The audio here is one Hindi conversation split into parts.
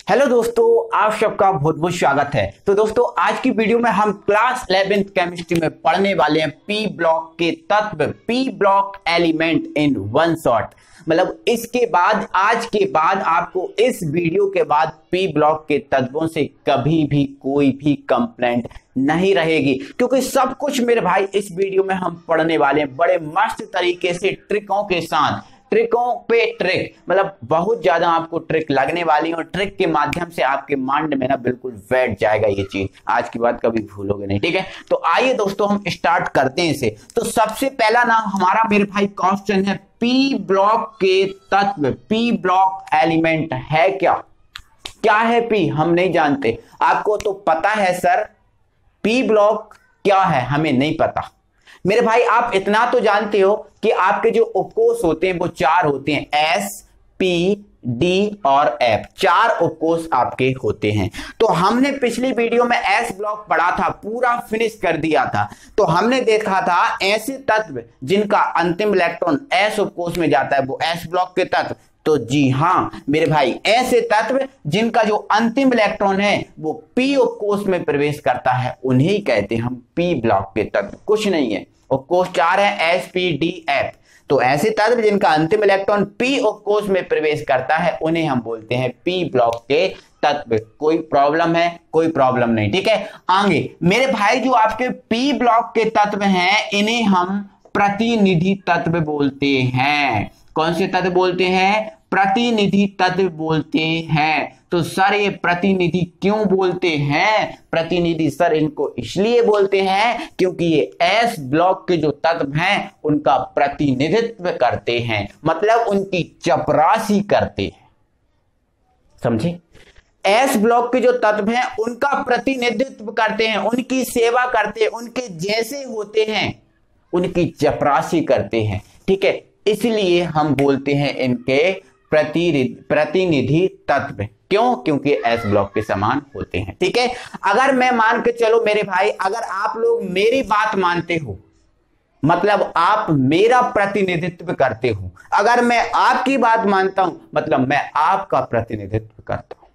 हेलो दोस्तों, आप सबका बहुत बहुत स्वागत है। तो दोस्तों, आज की वीडियो में हम क्लास 11th केमिस्ट्री में पढ़ने वाले हैं पी ब्लॉक के तत्व, P block element in one shot. मतलब इसके बाद, आज के बाद आपको इस वीडियो के बाद पी ब्लॉक के तत्वों से कभी भी कोई भी कंप्लेंट नहीं रहेगी, क्योंकि सब कुछ मेरे भाई इस वीडियो में हम पढ़ने वाले हैं बड़े मस्त तरीके से, ट्रिकों के साथ, ट्रिकों पे ट्रिक। मतलब बहुत ज्यादा आपको ट्रिक लगने वाली है और ट्रिक के माध्यम से आपके माइंड में ना बिल्कुल बैठ जाएगा ये चीज। आज की बात कभी भूलोगे नहीं, ठीक है। तो आइए दोस्तों, हम स्टार्ट करते हैं इसे। तो सबसे पहला ना हमारा मेरे भाई क्वेश्चन है, पी ब्लॉक के तत्व, पी ब्लॉक एलिमेंट है क्या? क्या है पी? हम नहीं जानते। आपको तो पता है सर पी ब्लॉक क्या है, हमें नहीं पता। मेरे भाई आप इतना तो जानते हो कि आपके जो उपकोष होते हैं वो चार होते हैं, एस, पी, डी और एफ। चार उपकोष आपके होते हैं। तो हमने पिछली वीडियो में एस ब्लॉक पढ़ा था, पूरा फिनिश कर दिया था। तो हमने देखा था ऐसे तत्व जिनका अंतिम इलेक्ट्रॉन एस उपकोष में जाता है वो एस ब्लॉक के तत्व। तो जी हां मेरे भाई, ऐसे तत्व जिनका जो अंतिम इलेक्ट्रॉन है वो पी उपकोष में प्रवेश करता है उन्हें कहते हैं हम पी ब्लॉक के तत्व। कुछ नहीं है, उपकोष चार है, एस, पी, डी, एफ। तो ऐसे तत्व जिनका अंतिम इलेक्ट्रॉन पी उपकोष में प्रवेश करता है उन्हें हम बोलते हैं पी ब्लॉक के तत्व। कोई प्रॉब्लम है? कोई प्रॉब्लम नहीं, ठीक है। आगे मेरे भाई, जो आपके पी ब्लॉक के तत्व हैं इन्हें हम प्रतिनिधि तत्व बोलते हैं। कौन से तत्व बोलते हैं? प्रतिनिधि तत्व बोलते हैं। तो सर ये प्रतिनिधि क्यों बोलते हैं? प्रतिनिधि सर इनको इसलिए बोलते हैं क्योंकि ये एस ब्लॉक के जो तत्व हैं उनका प्रतिनिधित्व करते हैं, मतलब उनकी चपरासी करते हैं। समझे? एस ब्लॉक के जो तत्व हैं उनका प्रतिनिधित्व करते हैं, उनकी सेवा करते हैं, उनके जैसे होते हैं, उनकी चपरासी करते हैं, ठीक है। इसलिए हम बोलते हैं इनके प्रतिनिधि तत्व। क्यों? क्योंकि एस ब्लॉक के समान होते हैं, ठीक है। अगर मैं मान के चलो मेरे भाई, अगर आप लोग मेरी बात मानते हो, मतलब आप मेरा प्रतिनिधित्व करते हो। अगर मैं आपकी बात मानता हूं, मतलब मैं आपका प्रतिनिधित्व करता हूं,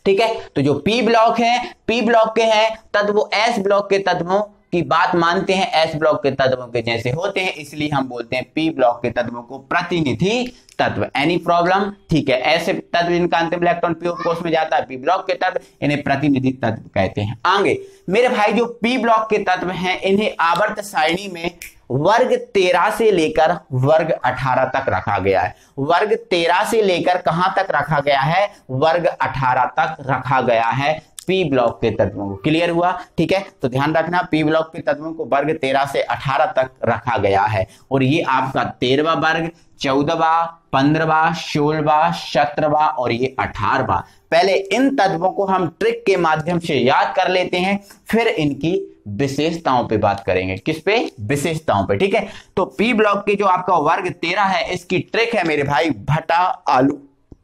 ठीक है। तो जो पी ब्लॉक है, पी ब्लॉक के हैं तत्व, वो एस ब्लॉक के तत्वों की बात मानते हैं, एस ब्लॉक के तत्वों के जैसे होते हैं, इसलिए हम बोलते हैं पी ब्लॉक के तत्वों को प्रतिनिधि तत्व। Any problem? ठीक है। ऐसे तत्व जिनका अंतिम इलेक्ट्रॉन पी उपकोष में जाता है, पी ब्लॉक के तत्व, इन्हें प्रतिनिधि तत्व कहते हैं। आगे मेरे भाई, जो पी ब्लॉक के तत्व हैं इन्हें आवर्त सारणी में वर्ग 13 से लेकर वर्ग 18 तक रखा गया है। वर्ग 13 से लेकर कहां तक रखा गया है? वर्ग 18 तक रखा गया है पी ब्लॉक के तत्वों को। क्लियर हुआ? ठीक है। तो ध्यान रखना, पी ब्लॉक के तत्वों को वर्ग 13 से 18 तक रखा गया है। और ये आपका 13वां वर्ग, 14वां, 15वां, 16वां, 17वां और ये 18वां। पहले इन तत्वों को हम ट्रिक के माध्यम से याद कर लेते हैं, फिर इनकी विशेषताओं पे बात करेंगे। किस पे? विशेषताओं पे, ठीक है। तो पी ब्लॉक के जो आपका वर्ग 13 है, इसकी ट्रिक है मेरे भाई, भटा आलू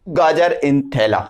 गाजर इन थैला।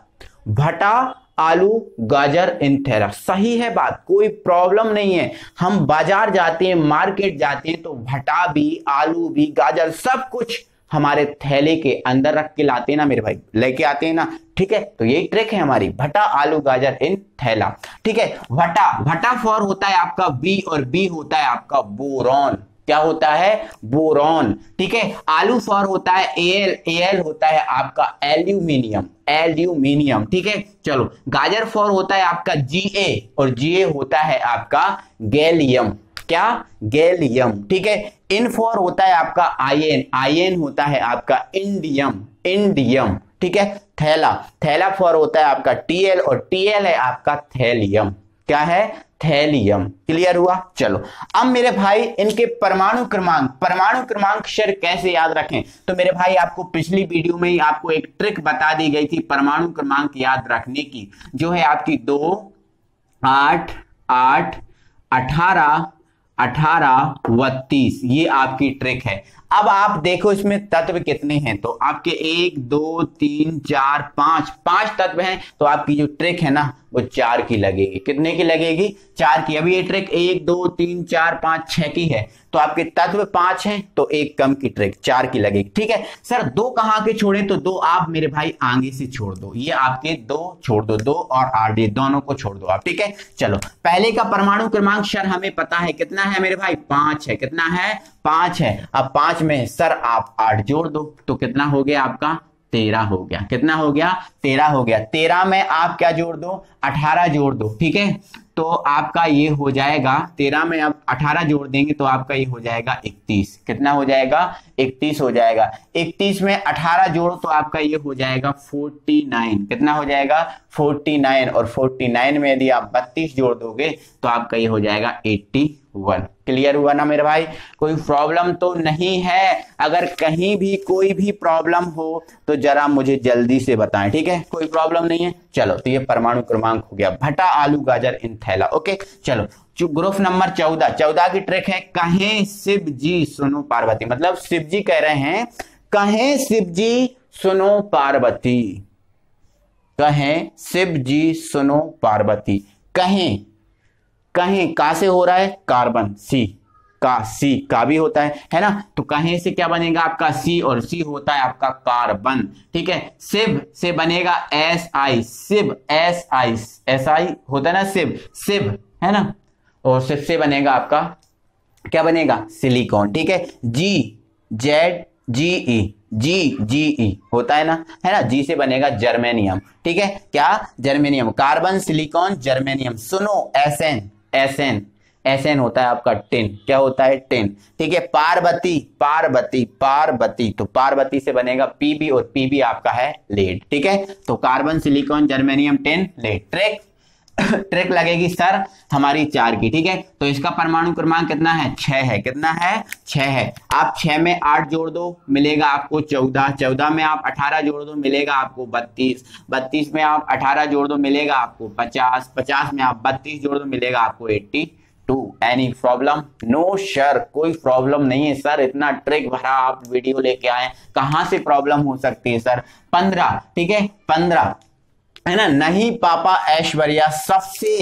भटा आलू गाजर इन थैला। सही है बात, कोई प्रॉब्लम नहीं है। हम बाजार जाते हैं, मार्केट जाते हैं, तो भटा भी, आलू भी, गाजर सब कुछ हमारे थैले के अंदर रख के लाते हैं ना मेरे भाई, लेके आते हैं ना, ठीक है। तो यही ट्रिक है हमारी, भटा आलू गाजर इन थैला, ठीक है। भटा, भटा फॉर होता है आपका बी और बी होता है आपका बोरॉन। क्या होता है? बोरॉन, ठीक है। आलू फॉर होता है एल, एल होता है आपका एल्यूमिनियम, एल्यूमिनियम, ठीक है। चलो, गाजर फॉर होता है आपका जीए और जीए होता है आपका गैलियम। क्या? गैलियम, ठीक है। इन फॉर होता है आपका आयन, आयन होता है आपका इंडियम, इंडियम, ठीक है। थैला, थैला फॉर होता है आपका टीएल और टीएल है आपका थैलियम। क्या है? थैलियम। क्लियर हुआ? चलो, अब मेरे भाई इनके परमाणु क्रमांक, परमाणु क्रमांक सर कैसे याद रखें? तो मेरे भाई आपको पिछली वीडियो में ही आपको एक ट्रिक बता दी गई थी परमाणु क्रमांक याद रखने की, जो है आपकी 2, 8, 8, 18, 18, 32। ये आपकी ट्रिक है। अब आप देखो इसमें तत्व कितने हैं, तो आपके 1 2 3 4 5 5 तत्व हैं, तो आपकी जो ट्रिक है ना वो 4 की लगेगी। कितने की लगेगी? 4 की। अभी ये ट्रिक 1 2 3 4 5 6 की है, तो आपके तत्व 5 हैं, तो एक कम की ट्रिक 4 की लगेगी। ठीक है सर, 2 कहां के छोड़े? तो 2 आप मेरे भाई आगे से छोड़ दो, ये आपके 2 छोड़ दो, 2 और 8 ये दोनों को छोड़ दो आप। ठीक है चलो, पहले का परमाणु क्रमांक सर हमें पता है कितना है मेरे भाई? 5 है। कितना है? 5 है। अब 5 में सर आप 8 जोड़ दो, तो कितना हो गया आपका? 13 हो गया। कितना हो गया? 13 हो गया। 13 में आप क्या जोड़ दो? 18 जोड़ दो। ठीक है, तो आपका ये हो जाएगा, 13 में आप 18 जोड़ देंगे तो आपका ये हो जाएगा 31। कितना हो जाएगा? 31 हो जाएगा। 31 में 18 जोड़ो तो आपका ये हो जाएगा 49। कितना हो जाएगा? 49। और 49 में यदि आप 32 जोड़ दोगे तो आपका ये हो जाएगा 81। क्लियर हुआ ना मेरे भाई? कोई प्रॉब्लम तो नहीं है? अगर कहीं भी कोई भी प्रॉब्लम हो तो जरा मुझे जल्दी से बताएं। ठीक है, कोई प्रॉब्लम नहीं है? चलो, तो ये परमाणु क्रमांक हो गया। भटा आलू गाजर इन थैला। ओके चलो, ग्रुप नंबर 14 की ट्रिक है, कहें शिव जी सुनो पार्वती। मतलब शिव जी कह रहे हैं कहें शिव जी सुनो पार्वती, कहें शिव जी सुनो पार्वती। कहें, कहें का से हो रहा है कार्बन, सी का, सी का भी होता है ना? तो कहें से क्या बनेगा आपका? सी, और सी होता है आपका कार्बन। ठीक है, शिव से बनेगा S I, Shiv S I, S I होता है ना शिव, शिव है ना? और शिव से बनेगा आपका क्या बनेगा? सिलिकॉन। ठीक है, जी जेड जी ई, जी जी ई होता है ना, है ना? जी से बनेगा जर्मेनियम। ठीक है, क्या? जर्मेनियम। Carbon, silicon, germanium. सुनो S N, S N, S N होता है आपका टिन। क्या होता है? टिन। ठीक है, पार्वती, पार्वती, पार्वती, तो पार्वती से बनेगा पीबी, और पीबी आपका है लेड। ठीक है, तो carbon, silicon, germanium, tin, lead. Trick trick लगेगी सर हमारी 4 की। ठीक है, तो इसका परमाणु क्रमांक कितना है? 6 है। कितना है? 6 है। आप 6 में 8 जोड़ दो, मिलेगा आपको 14। 14 में आप 18 जोड़ दो, मिलेगा आपको 32। 32 में आप 18 जोड़ दो, मिलेगा आपको 50। 50 में आप 32 जोड़ दो, मिलेगा आपको 82। Any problem? नो सर, कोई प्रॉब्लम नहीं है सर। इतना ट्रिक भरा आप वीडियो लेके आए, कहां से प्रॉब्लम हो सकती है सर? 15। ठीक है, 15 है ना? नहीं पापा ऐश्वर्या सबसे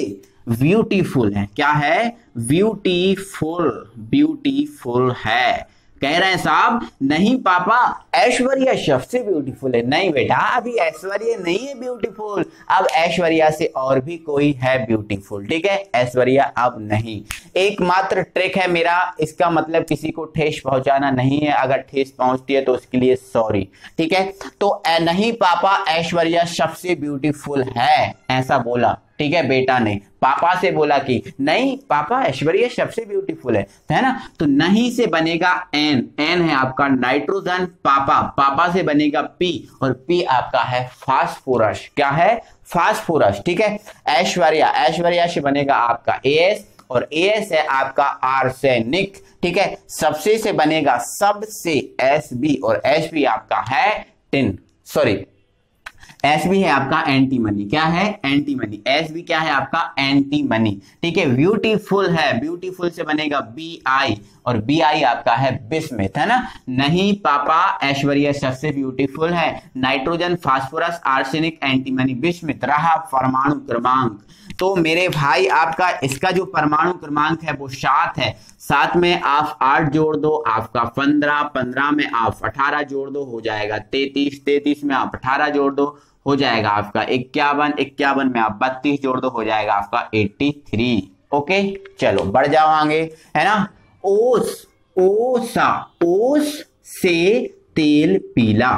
ब्यूटीफुल है। क्या है? ब्यूटीफुल, ब्यूटीफुल है। कह रहे हैं साहब नहीं पापा ऐश्वर्या सबसे ब्यूटीफुल है। नहीं बेटा, अभी ऐश्वर्या नहीं है ब्यूटीफुल, अब ऐश्वर्या से और भी कोई है ब्यूटीफुल। ठीक है, ऐश्वर्या अब नहीं। एकमात्र ट्रिक है मेरा, इसका मतलब किसी को ठेस पहुंचाना नहीं है। अगर ठेस पहुंचती है तो उसके लिए सॉरी। ठीक है, तो नहीं पापा ऐश्वर्या सबसे ब्यूटीफुल है, ऐसा बोला। ठीक है, बेटा ने पापा से बोला कि नहीं पापा ऐश्वर्या सबसे ब्यूटीफुल है ना? तो नहीं से बनेगा एन, एन है आपका नाइट्रोजन। पापा, पापा से बनेगा पी, और पी आपका है फास्फोरस। क्या है? फास्फोरस। ठीक है, ऐश्वर्या, ऐश्वर्या से बनेगा आपका एस, और एस है आपका आर्सेनिक। ठीक है, सबसे से बनेगा सबसे एस बी, और एस बी आपका है टिन, सॉरी एस भी है आपका एंटीमनी। क्या है? एंटीमनी। एस भी क्या है आपका? एंटीमनी। ठीक है, ब्यूटीफुल है, ब्यूटीफुल से बनेगा बी आई, और बी आई आपका है बिस्मिथ, है ना? नहीं पापा ऐश्वर्या सबसे ब्यूटीफुल है, nitrogen, phosphorus, arsenic, antimony, bismuth. रहा परमाणु क्रमांक, तो मेरे भाई आपका इसका जो परमाणु क्रमांक है वो 7 है। 7 में आप 8 जोड़ दो, आपका 15। 15 में आप 18 जोड़ दो, हो जाएगा 33। 33 में आप 18 जोड़ दो, हो जाएगा आपका 51। 51 में आप 32 जोड़ दो, हो जाएगा आपका 83। ओके चलो बढ़ जाओ आगे, है ना? ओस, ओसा, ओस से तेल पीला,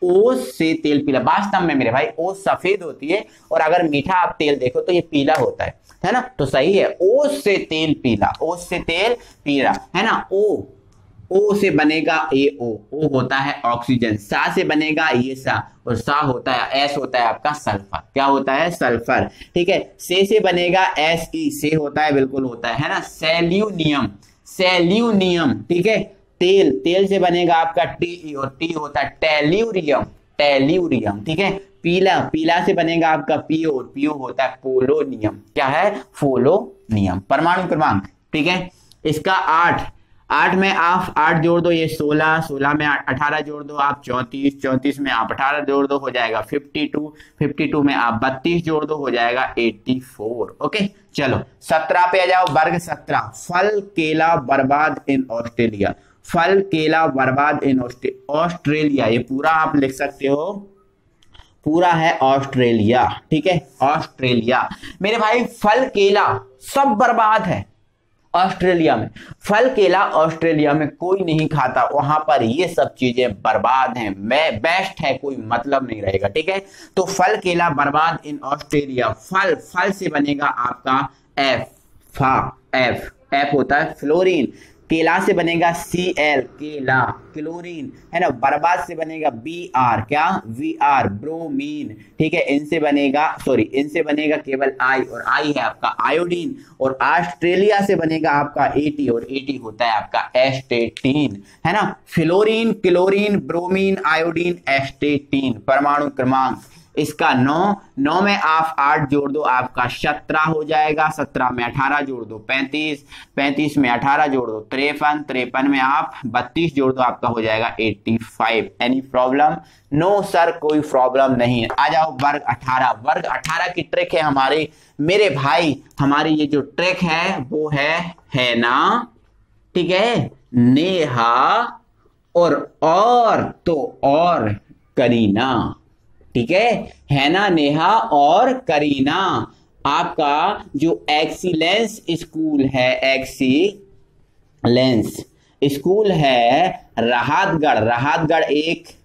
ओस से तेल पीला। वास्तव में मेरे भाई ओस सफेद होती है, और अगर मीठा आप तेल देखो तो ये पीला होता है ना? तो सही है, ओस से तेल पीला, ओस से तेल पीला, है ना? ओ से बनेगा ए ओ, ओ होता है ऑक्सीजन। सा से बनेगा ये सा, और सा होता है, एस होता है आपका सल्फर। क्या होता है? सल्फर। ठीक है, से बनेगा एस ई, से होता है बिल्कुल होता है ना? सेल्यूनियम, सेल्यूनियम। ठीक है, तेल, तेल से बनेगा आपका टी, और टी होता है टेल्यूरियम, टेल्यूरियम। ठीक है, पीला, पीला से बनेगा आपका पीओ, और पीओ होता है पोलोनियम। क्या है? पोलोनियम। परमाणु क्रमांक, ठीक है, इसका 8। 8 में आप 8 जोड़ दो, ये 16, 16 में 18 जोड़ दो आप 34, 34 में आप 18 जोड़ दो हो जाएगा 52, 52 में आप 32 जोड़ दो हो जाएगा 84। ओके चलो 17 पे आ जाओ, वर्ग 17। फल केला बर्बाद इन ऑस्ट्रेलिया, फल केला बर्बाद इन ऑस्ट्रेलिया, ये पूरा आप लिख सकते हो, पूरा है ऑस्ट्रेलिया, ठीक है ऑस्ट्रेलिया। मेरे भाई फल केला सब बर्बाद है ऑस्ट्रेलिया में, फल केला ऑस्ट्रेलिया में कोई नहीं खाता, वहां पर ये सब चीजें बर्बाद हैं, मैं बेस्ट है, कोई मतलब नहीं रहेगा, ठीक है। तो फल केला बर्बाद इन ऑस्ट्रेलिया, फल, फल से बनेगा आपका एफ, फा, एफ, एफ होता है फ्लोरीन, केला से बनेगा Cl, केला, क्लोरीन, है ना। बर्बाद से बनेगा Br, क्या, Vr, ब्रोमीन, ठीक है। इनसे बनेगा, सॉरी इनसे बनेगा केवल I, और I है आपका आयोडीन, और ऑस्ट्रेलिया से बनेगा आपका At, और At होता है आपका एस्टेटीन, है ना। फ्लोरीन, क्लोरीन, ब्रोमीन, आयोडीन, एस्टेटीन, परमाणु क्रमांक इसका 9, 9 में आप 8 जोड़ दो आपका 17 हो जाएगा, 17 में 18 जोड़ दो 35, 35 में 18 जोड़ दो 53, 53 में आप 32 जोड़ दो आपका हो जाएगा 85। Any problem? नो सर कोई प्रॉब्लम नहीं है। आ जाओ वर्ग 18, वर्ग 18 की ट्रिक है हमारे मेरे भाई, हमारी ये जो ट्रिक है वो है ना, ठीक है, नेहा और तो और करीना, ठीक है ना, नेहा और करीना। आपका जो एक्सीलेंस स्कूल है, एक्सीलेंस स्कूल है राहतगढ़, राहतगढ़ एक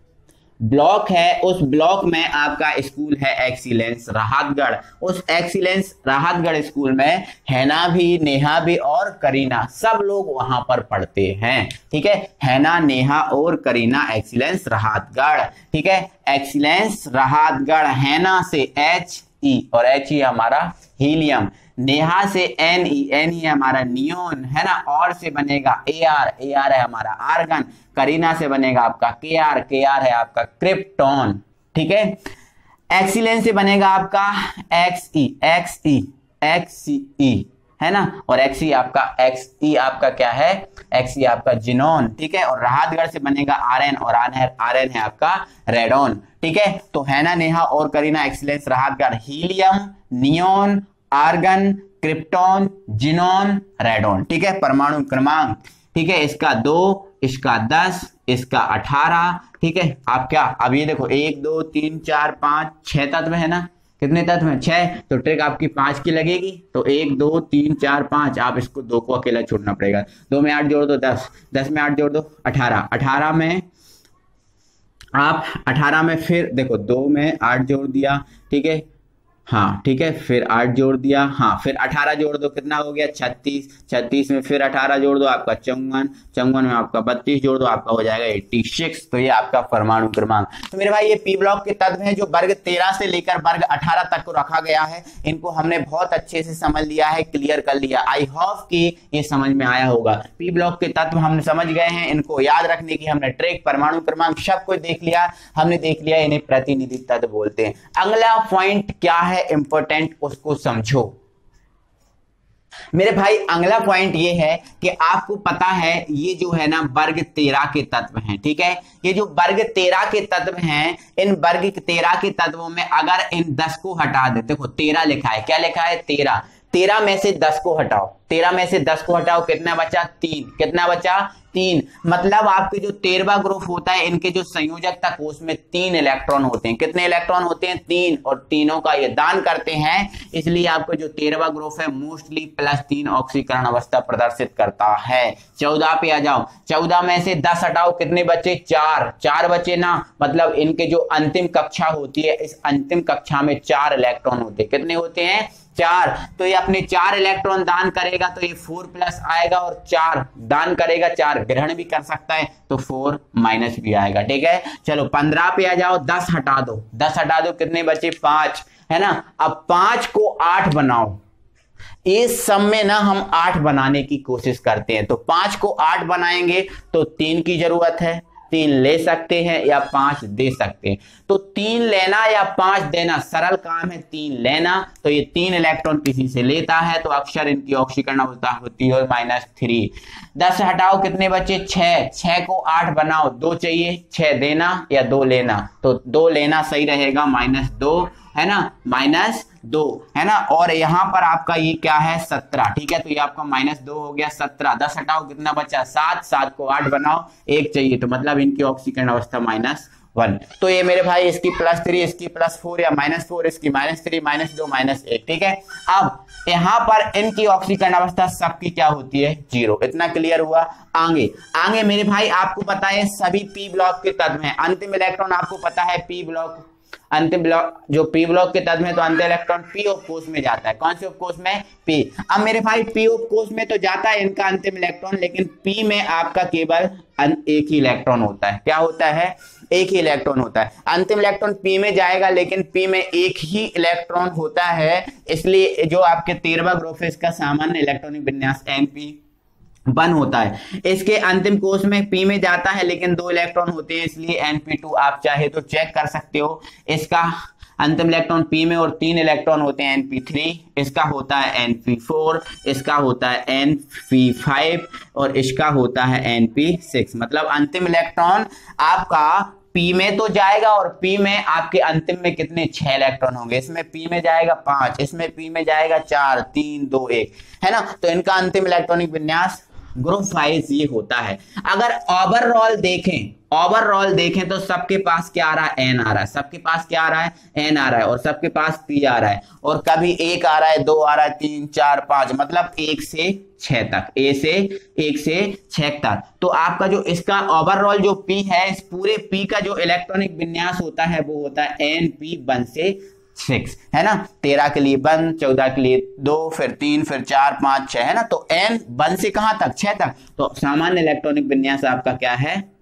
ब्लॉक है, उस ब्लॉक में आपका स्कूल है एक्सीलेंस राहतगढ़, उस एक्सीलेंस राहतगढ़ स्कूल में हैना भी, नेहा भी और करीना सब लोग वहां पर पढ़ते हैं, ठीक है। हैना, नेहा और करीना एक्सीलेंस राहतगढ़, ठीक है। एक्सीलेंस राहतगढ़, हैना से He और He हमारा हीलियम, नेहा से Ne है हमारा नियोन, है ना, और से बनेगा Ar है हमारा आर्गन, करीना से बनेगा आपका Kr है आपका क्रिप्टॉन, ठीक है। एक्सीलेंस से बनेगा आपका Xe है ना, और Xe आपका क्या है, Xe आपका जिनोन, ठीक है। और राहतगढ़ से बनेगा Rn और Rn है आपका रेडॉन, ठीक है। तो हैना, नेहा और Kareena excellence Rahatgarh, helium, neon, argon, krypton, xenon, radon, ठीक है। परमाणु क्रमांक, ठीक है, इसका 2, इसका 10, इसका 18, ठीक है। आप क्या, अब ये देखो 1 2 3 4 5 6 तत्व है ना, कितने तत्व हैं 6, तो ट्रिक आपकी 5 की लगेगी, तो 1 2 3 4 5, आप इसको 2 को अकेला छोड़ना पड़ेगा। 2 में 8 जोड़ दो 10, 10 में 8 जोड़ दो 18, 18 में आप 18 में फिर देखो 2 में 8 जोड़ दिया, ठीक है, हाँ ठीक है, फिर 8 जोड़ दिया, हाँ फिर 18 जोड़ दो, कितना हो गया 36, 36 में फिर 18 जोड़ दो आपका 54, 54 में आपका 32 जोड़ दो आपका हो जाएगा 86। तो ये आपका परमाणु क्रमांक। तो मेरे भाई ये पी ब्लॉक के तत्व हैं जो वर्ग 13 से लेकर वर्ग 18 तक को रखा गया है, इनको हमने बहुत अच्छे से समझ लिया है, क्लियर कर लिया। आई होप कि ये समझ में आया होगा। पी ब्लॉक के तत्व हमने समझ गए हैं, इनको याद रखने की हमने ट्रिक, परमाणु क्रमांक सब कुछ देख लिया, हमने देख लिया, इन्हें प्रतिनिधि तत्व बोलते हैं। अगला पॉइंट क्या है इंपॉर्टेंट, उसको समझो मेरे भाई। अगला पॉइंट ये है कि आपको पता है ये जो है ना वर्ग 13 के तत्व हैं, ठीक है। ये जो वर्ग 13 के तत्व हैं, इन वर्ग 13 के तत्वों में अगर इन 10 को हटा दे, देखो 13 लिखा है, क्या लिखा है 13, 13 में से 10 को हटाओ, 13 में से 10 को हटाओ, कितना बचा 3, कितना बचा 3। मतलब आपके जो 13वां ग्रुप होता है, इनके जो संयोजक तक उसमें 3 इलेक्ट्रॉन होते हैं। कितने इलेक्ट्रॉन होते हैं 3, और तीनों का ये दान करते हैं, इसलिए आपको जो 13वां ग्रुप है मोस्टली +3 ऑक्सीकरण अवस्था प्रदर्शित करता है। 14 पे आ जाओ, 14 में से 10 हटाओ, कितने बचे 4, 4 बचे ना, मतलब इनके जो अंतिम कक्षा होती है, इस अंतिम कक्षा में 4 इलेक्ट्रॉन होते हैं। कितने होते हैं 4, तो ये अपने 4 इलेक्ट्रॉन दान करेगा, तो ये 4+ आएगा, और 4 दान करेगा, 4 ग्रहण भी कर सकता है, तो 4- भी आएगा, ठीक है। चलो 15 पे आ जाओ, 10 हटा दो, 10 हटा दो, कितने बचे 5, है ना। अब 5 को 8 बनाओ, इस सब में ना हम 8 बनाने की कोशिश करते हैं, तो 5 को 8 बनाएंगे तो 3 की जरूरत है, 3 ले सकते हैं या 5 दे सकते हैं। तो 3 लेना या 5 देना सरल काम है। 3 लेना तो ये 3 इलेक्ट्रॉन किसी से लेता है, तो अक्सर इनकी ऑक्सीकरण अवस्था होती है -3। 10 हटाओ कितने बचे? 6। 6 को 8 बनाओ, 2 चाहिए। 6 देना या 2 लेना, तो 2 लेना सही रहेगा, -2 है ना, -2 है ना। और यहाँ पर आपका ये क्या है? 17। ठीक है, तो ये आपका -2 हो गया। 17 10 हटाओ कितना बचा? 7। 7 को 8 बनाओ, 1 चाहिए, तो मतलब इनकी ऑक्सीकरण अवस्था -1। तो ये मेरे भाई इसकी +3, इसकी +4 या -4, इसकी -3, -2, -1। ठीक है, अब यहाँ पर इनकी ऑक्सीकरण अवस्था सबकी क्या होती है? 0। इतना क्लियर हुआ। आगे आगे मेरे भाई आपको पता है सभी पी ब्लॉक के तत्व हैं। अंतिम इलेक्ट्रॉन आपको पता है पी ब्लॉक, अंतिम ब्लॉक जो पी ब्लॉक के तत्व में, तो अंतिम इलेक्ट्रॉन पी उपकोष में जाता है। कौन से उपकोष में? पी। अब मेरे भाई पी उपकोष में तो जाता है इनका अंतिम इलेक्ट्रॉन, लेकिन पी में आपका केवल एक ही इलेक्ट्रॉन होता है। क्या होता है? एक ही इलेक्ट्रॉन होता है। अंतिम इलेक्ट्रॉन पी में जाएगा, लेकिन पी में एक ही इलेक्ट्रॉन होता है, इसलिए जो आपके 13वां ग्रुप है इसका सामान्य इलेक्ट्रॉनिक विन्यास np1 होता है। इसके अंतिम कोष में पी में जाता है, लेकिन 2 इलेक्ट्रॉन होते हैं, इसलिए np2। आप चाहे तो चेक कर सकते हो, इसका अंतिम इलेक्ट्रॉन पी में और 3 इलेक्ट्रॉन होते हैं np3, इसका होता है np4, इसका होता है np5 और इसका होता है np6। मतलब अंतिम इलेक्ट्रॉन आपका पी में तो जाएगा, और पी में आपके अंतिम में कितने? 6 इलेक्ट्रॉन होंगे। इसमें पी में जाएगा 5, इसमें पी में जाएगा 4, 3, 2, 1, है ना। तो इनका अंतिम इलेक्ट्रॉनिक विन्यास ग्रुप वाइज ये होता है। अगर ओवरऑल देखें तो सबके पास क्या आ रहा है? एन आ रहा है। सबके पास क्या आ रहा है? एन आ रहा है। और सबके पास पी आ रहा है, और कभी 1 आ रहा है, 2 आ रहा है, 3, 4, 5, मतलब 1 से 6 तक, 1 से 6 तक। तो आपका जो इसका ओवरऑल जो पी है, इस पूरे पी का जो इलेक्ट्रॉनिक विन्यास होता है वो होता है np1 से 6, है ना। 13 के लिए 1, 14 के लिए 2, फिर 3, फिर 4, 5, 6, है ना। तो n1 से कहां तक? 6 तक। तो सामान्य इलेक्ट्रॉनिक विन्यास आपका क्या है?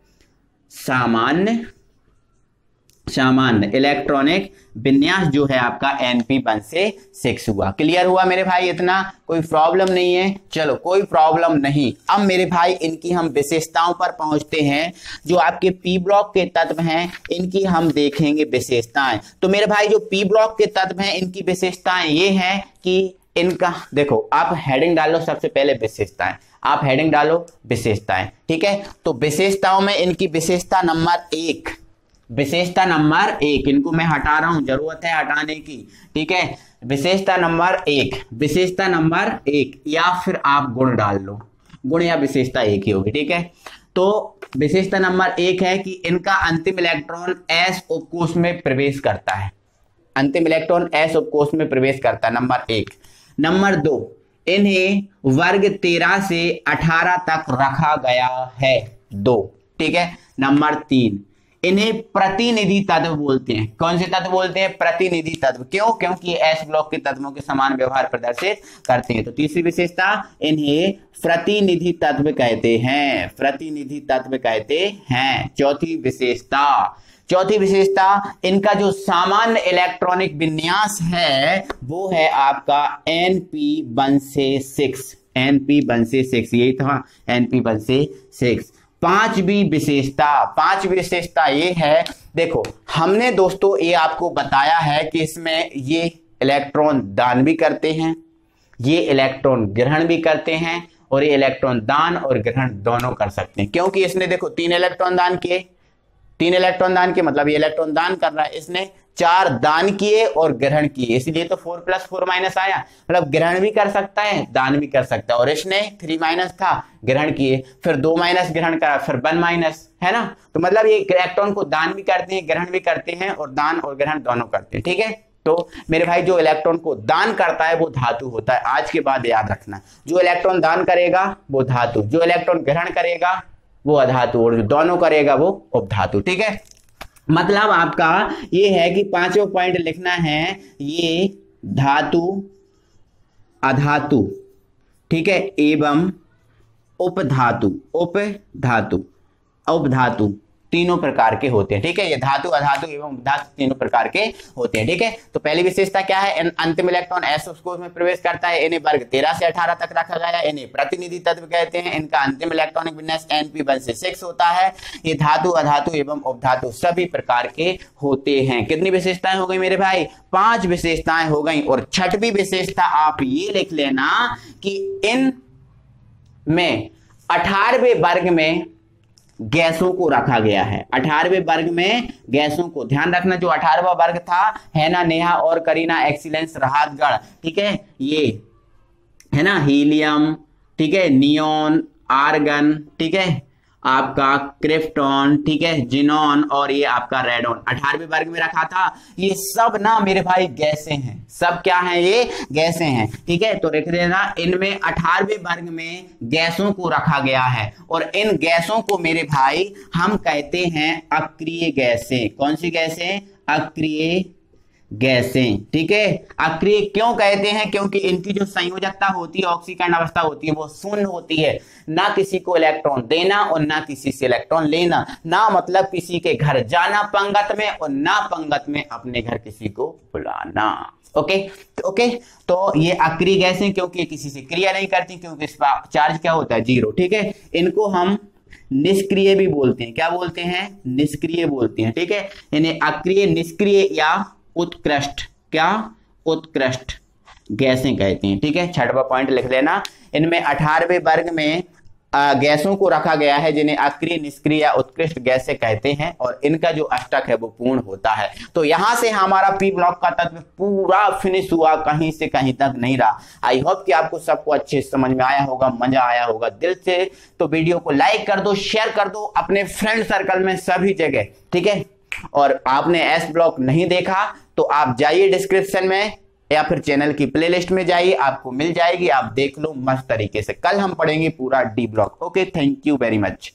सामान्य इलेक्ट्रॉनिक विन्यास जो है आपका np1 से 6 हुआ। क्लियर हुआ मेरे भाई? इतना कोई प्रॉब्लम नहीं है? चलो, कोई प्रॉब्लम नहीं। अब मेरे भाई इनकी हम विशेषताओं पर पहुंचते हैं। जो आपके पी ब्लॉक के तत्व हैं इनकी हम देखेंगे विशेषताएं। तो मेरे भाई जो पी ब्लॉक के तत्व हैं इनकी विशेषताएं ये हैं कि इनका, देखो आप हेडिंग डालो, सबसे पहले विशेषताएं, आप हेडिंग डालो विशेषताएं। ठीक है, तो विशेषताओं में इनकी विशेषता नंबर 1, विशेषता नंबर 1, इनको मैं हटा रहा हूं, जरूरत है हटाने की। ठीक है, विशेषता नंबर 1, विशेषता नंबर 1, या फिर आप गुण डाल लो, गुण या विशेषता एक ही होगी। ठीक है, तो विशेषता नंबर 1 है कि इनका अंतिम इलेक्ट्रॉन s उपकोष में प्रवेश करता है। अंतिम इलेक्ट्रॉन s उपकोष में प्रवेश करता है, नंबर 1। नंबर 2, इन्हें वर्ग 13 से 18 तक रखा गया है, 2। ठीक है, नंबर 3, इन्हें प्रतिनिधि तत्व बोलते हैं। कौन से तत्व बोलते हैं? प्रतिनिधि तत्व। क्यों? क्योंकि एस ब्लॉक के तत्वों के समान व्यवहार प्रदर्शित करते हैं। तो तीसरी विशेषता, इन्हें प्रतिनिधि तत्व कहते हैं, प्रतिनिधि तत्व कहते हैं। चौथी विशेषता, इनका जो सामान्य इलेक्ट्रॉनिक विन्यास है वो है आपका np1 से 6, np1 से 6, यही था, np1 से 6। पांचवी विशेषता ये है, देखो हमने दोस्तों ये आपको बताया है कि इसमें ये इलेक्ट्रॉन दान भी करते हैं, ये इलेक्ट्रॉन ग्रहण भी करते हैं, और ये इलेक्ट्रॉन दान और ग्रहण दोनों कर सकते हैं। क्योंकि इसने देखो 3 इलेक्ट्रॉन दान किए, मतलब ये इलेक्ट्रॉन दान कर रहा है, इसने 4 दान किए और ग्रहण किए, इसलिए तो 4 + 4 आया। मतलब ग्रहण भी कर सकता है, दान भी कर सकता है। और इसने 3- था, ग्रहण किए, फिर 2- ग्रहण करा, फिर 1- है ना। तो मतलब ये इलेक्ट्रॉन को दान भी करते हैं, ग्रहण भी करते हैं, और दान और ग्रहण दोनों करते हैं। ठीक है, तो मेरे भाई जो इलेक्ट्रॉन को दान करता है वो धातु होता है। आज के बाद याद रखना, जो इलेक्ट्रॉन दान करेगा वो धातु, जो इलेक्ट्रॉन ग्रहण करेगा वो अधातु, और जो दोनों करेगा वो उपधातु। ठीक है, मतलब आपका ये है कि 5वां पॉइंट लिखना है, ये धातु, अधातु, ठीक है, एवं उपधातु तीनों प्रकार के होते हैं। ठीक है, ये धातु, अधातु एवं धातु तीनों प्रकार के होते हैं। ठीक है, तो पहली विशेषता क्या है, अंतिम इलेक्ट्रॉन s उसको में प्रवेश करता है। इन्हें वर्ग 13 से 18 तक रखा गया है। इन्हें प्रतिनिधि तत्व कहते हैं। इनका अंतिम इलेक्ट्रॉनिक विन्यास np1 से 6 होता है। ये धातु, अधातु एवं उपधातु सभी प्रकार के होते हैं। कितनी विशेषताएं हो गई मेरे भाई, 5 विशेषताएं हो गई। और छठवीं विशेषता आप ये लिख लेना कि इन में 18वें वर्ग में गैसों को रखा गया है। 18वें वर्ग में गैसों को, ध्यान रखना, जो 18वां वर्ग था हैना, नेहा और करीना, एक्सीलेंस, राहतगढ़, ठीक है, ये है ना, हीलियम, ठीक है, नियोन, आर्गन, ठीक है, आपका क्रिप्टॉन, ठीक है, जिनॉन और ये आपका रेडॉन 18वें वर्ग में रखा था। ये सब ना मेरे भाई गैसें हैं, सब क्या हैं, ये गैसें हैं। ठीक है, तो लिख देना, इनमें 18वें वर्ग में गैसों को रखा गया है और इन गैसों को मेरे भाई हम कहते हैं अक्रिय गैसें। कौन सी गैसें, अक्रिय गैसें। ठीक है, अक्रिय क्यों कहते हैं, क्योंकि इनकी जो संयोजकता होती है, ऑक्सीकरण अवस्था होती है, वो शून्य होती है। ना किसी को इलेक्ट्रॉन देना और ना किसी से इलेक्ट्रॉन लेना, ना मतलब किसी के घर जाना पंगत में और ना पंगत में अपने घर किसी को बुलाना। ओके, तो ये अक्रिय गैसें, क्योंकि किसी से क्रिया नहीं करती, क्योंकि इसका चार्ज क्या होता है, 0। ठीक है, इनको हम निष्क्रिय भी बोलते हैं। क्या बोलते हैं, निष्क्रिय बोलते हैं। ठीक है, इन्हें अक्रिय, निष्क्रिय या उत्कृष्ट, क्या, उत्कृष्ट गैसें कहते हैं। ठीक है, 6वां पॉइंट लिख लेना, इनमें 18वें वर्ग में गैसों को रखा गया है जिन्हें अक्रिय, निष्क्रिय या उत्कृष्ट गैसें कहते हैं और इनका जो अष्टक है वो पूर्ण होता है। तो यहां से हमारा पी ब्लॉक का तत्व पूरा फिनिश हुआ, कहीं से कहीं तक नहीं रहा। आई होप कि आपको सबको अच्छे समझ में आया होगा, मजा आया होगा दिल से। तो वीडियो को लाइक कर दो, शेयर कर दो अपने फ्रेंड सर्कल में, सभी जगह। ठीक है, और आपने एस ब्लॉक नहीं देखा तो आप जाइए डिस्क्रिप्शन में या फिर चैनल की प्लेलिस्ट में जाइए, आपको मिल जाएगी, आप देख लो मस्त तरीके से। कल हम पढ़ेंगे पूरा D block. Okay, thank you very much.